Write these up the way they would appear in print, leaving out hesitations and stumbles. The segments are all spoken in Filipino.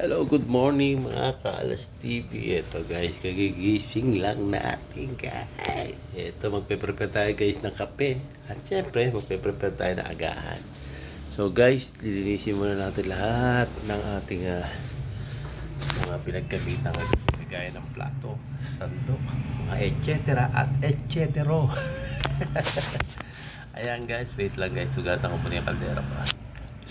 Hello, good morning mga Kaalas TV. Ito guys, kagigising lang natin guys. Ito, magpe-prepare tayo guys ng kape. At syempre, magpe-prepare tayo ng agahan. So guys, lilinisin muna natin lahat ng ating mga pinagkamitan. Gaya ng plato, sandok, mga etc. at etc. Ayan guys, wait lang guys. Sugatan ko muna yung kaldera pa.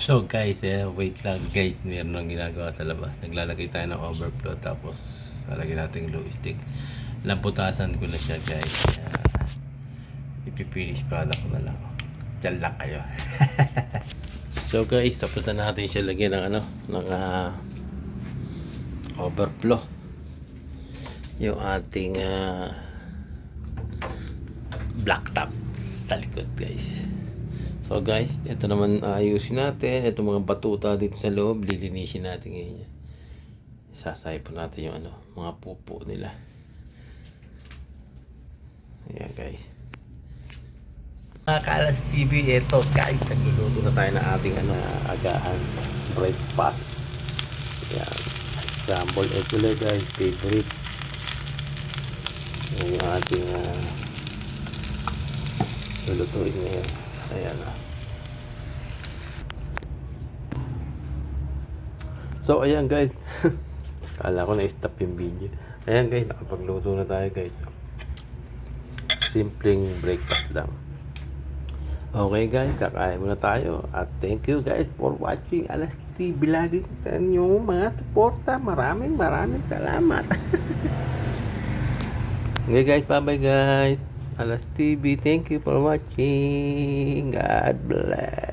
So guys, wait lang guys, meron nang ginagawa sa labas. Naglalagay tayo ng overflow tapos lalagyan natin yung glue stick. Naputasan ko na siya guys. Ipipinish product ko na lang. Diyan lang kayo. So guys, tapos na natin siya lagyan ng ng overflow. Yung ating black top sa likod guys. So guys, ito naman ayusin natin. Ito mga batuta dito sa loob, lilinisin natin ngayon. Sasaypon natin yung mga pupo nila. Ayan guys. Mga Kaalas TV, ito guys, nagluluto na tayo ng ating agahan breakfast. Ayan. Scramble egg ulit guys, favorite. Ayan yung ating lulutuin ngayon. Ayan na. So ayan guys. Kala ko na-stop yung video. Ayan guys, nakapagluto na tayo guys. Simpleng breakfast lang. Okay guys, kakain muna tayo. At thank you guys for watching Alas TV. Lagi yung mga suporta. Maraming salamat. Okay guys, bye bye guys. Alas TV, thank you for watching. God bless.